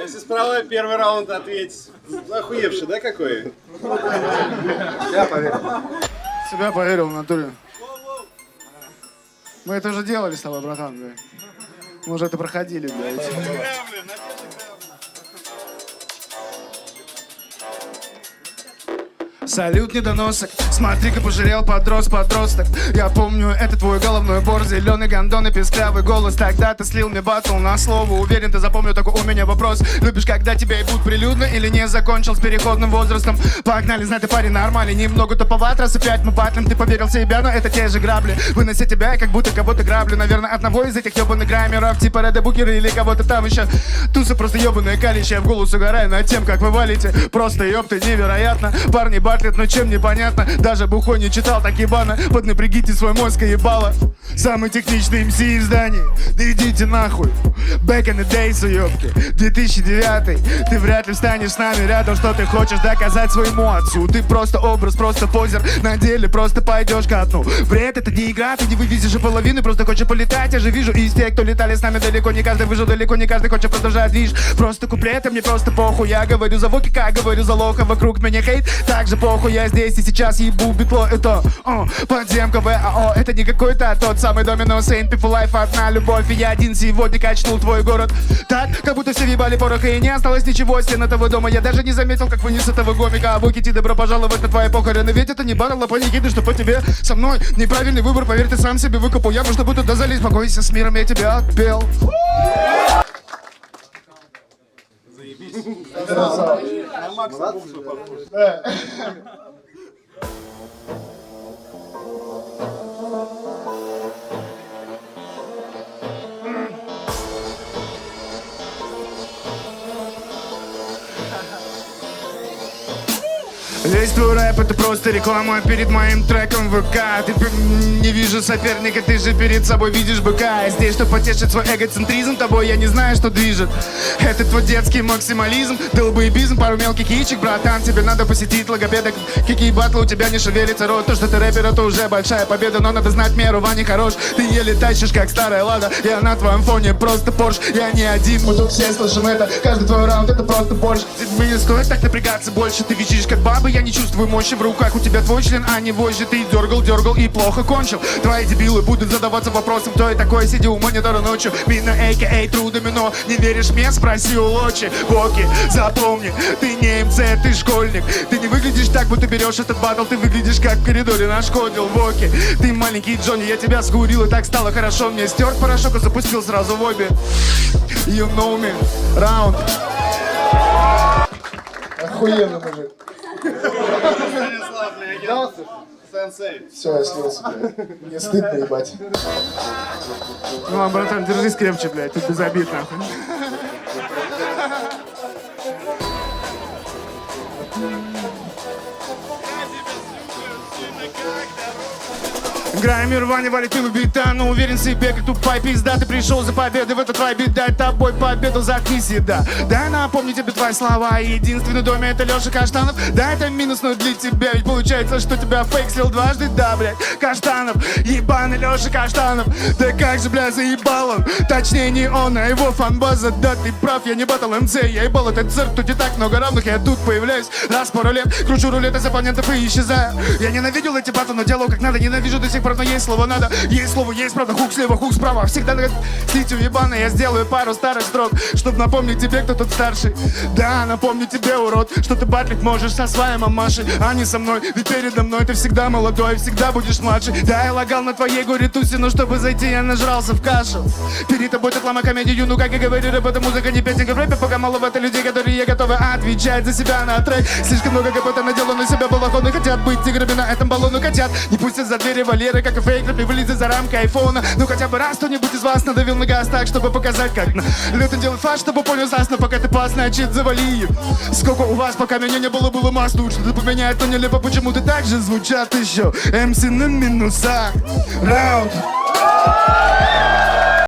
Если справа первый раунд ответить. Охуевший, да, какой? Я поверил. Себя поверил в натуре. Мы это уже делали с тобой, братан, блядь. Мы уже это проходили, блядь. Салют, недоносок, смотри-ка, пожалел подросток. Я помню, это твой головной бор, зеленый гондон и песклявый голос. Тогда ты слил мне батл на слово, уверен, ты запомнил, такой у меня вопрос. Любишь, когда тебя ебут прилюдно или не закончил с переходным возрастом? Погнали, знай, ты парень нормальный, немного туповат, раз опять мы батлим. Ты поверил в себя, но это те же грабли. Вынося тебя, как будто кого-то граблю. Наверное, одного из этих ебаных граммеров, типа Реда Букера или кого-то там еще. Тусы просто ебаные калища, я в голос угораю над тем, как вы валите. Просто ёпты, невероятно. Парни батлят, но чем непонятно. Даже бухой не читал, так ебано. Поднапрягите свой мозг и ебало. Самый техничный МС из зданий. Да идите нахуй. Back in the days, уёбки. 2009. Ты вряд ли встанешь с нами рядом. Что ты хочешь доказать своему отцу? Ты просто образ, просто позер. На деле просто пойдешь ко дну. Бред, это не игра, ты не вывезешь же половины. Просто хочешь полетать, я же вижу из тех, кто летали с нами. Далеко не каждый выжил, далеко не каждый хочет продолжать движ. Просто куплеты, мне просто похуй. Я говорю за воки, как говорю за лоха. Вокруг меня хейт, так же похуй. Я здесь и сейчас ебу битло. Это подземка ВАО. Это не какой-то тот самый домино Saint People Life. Одна любовь, и я один сегодня качнул твой город. Так, как будто все въебали порох, и не осталось ничего стен этого дома. Я даже не заметил, как вынес этого гомика. А Букити, добро пожаловать на твои похороны. Ведь это не баррел, а паникиды, что по тебе со мной. Неправильный выбор, поверь, ты сам себе выкопал яму, чтобы туда залезть. Покойся с миром, я тебя отпел. Заебись. На Макса Букса похож. Весь твой рэп это просто реклама перед моим треком в ВК. Ты не вижу соперника, ты же перед собой видишь быка. Я здесь, чтобы потешить свой эгоцентризм, тобой я не знаю, что движет. Это твой детский максимализм, долбоебизм, пару мелких яичек, братан. Тебе надо посетить логопедок. Кики и батлы, у тебя не шевелится рот. То, что ты рэпер, это уже большая победа, но надо знать меру, Ваня хорош. Ты еле тащишь, как старая Лада. Я на твоем фоне просто Порш. Я не один, мы тут все слышим это. Каждый твой раунд это просто борщ. Тебе не стоит так напрягаться больше. Ты визжишь как баба, я не чувствую мощи в руках. У тебя твой член, а не вожжи. Ты дергал и плохо кончил. Твои дебилы будут задаваться вопросом, кто я такой, сиди у монитора ночью. Мина, а.к.а. True Domino. Не веришь мне? Спроси у Лочи. Боки, запомни, ты не МЦ, ты школьник. Ты не выглядишь так, будто берешь этот батл. Ты выглядишь как в коридоре нашкодил. Боки, ты маленький Джонни, я тебя скурил, и так стало хорошо. Мне стер порошок и запустил сразу в обе. You know me. Раунд. Охуенно, мужик. Станислав, легенда. Сенсей. Все, я слился, блядь. Мне стыдно, ебать. Ну, братан, держись крепче, блядь, тут без обид, нахуй. Граймер, Ваня валит пилу бита, но уверен в себе, как тупая пизда. Ты пришел за победой, в это твоя беда, тобой победу заткнись, еда. Да, напомню тебе твои слова, единственный в доме это Леша Каштанов. Да, это минус, но для тебя, ведь получается, что тебя фейк слил дважды, да, блядь. Каштанов, ебаный Леша Каштанов. Да как же, бля, заебал он, точнее не он, а его фанбаза. Да, ты прав, я не батл МЦ, я ебал этот цирк, тут и так много равных. Я тут появляюсь раз в пару лет, кручу рулет из оппонентов и исчезаю. Я ненавидел эти батлы, но делал как надо, ненавижу до сих пор. Но есть слово надо, есть слово, есть правда. Хук слева, хук справа. Всегда слить уебаный. Я сделаю пару старых строк, чтоб напомнить тебе, кто тут старший. Да, напомню тебе, урод, что ты батлить можешь со своей мамашей, а не со мной. Ведь передо мной ты всегда молодой, всегда будешь младший. Да, я лагал на твоей горе-тусе, но чтобы зайти, я нажрался в кашу. Перед тобой реклама комедию, ну как и говорю, рэп это музыка, не песенка в рэпе. Пока мало в это людей, которые готовы отвечать за себя на трек. Слишком много КПТ наделано на себя балахоны. Хотят быть тиграми на этом баллону, хотят не пустят за двери Валеры, как и фейк, рэп не вылезет за рамки айфона. Ну хотя бы раз кто-нибудь из вас надавил на газ так, чтобы показать, как на лютым делать фаш, чтобы понял засно, пока ты пас, значит завали. Сколько у вас, пока меня не было, было масс. Тут что-то поменяет, но нелепо, почему ты так же звучат еще МС на минусах. Раунд.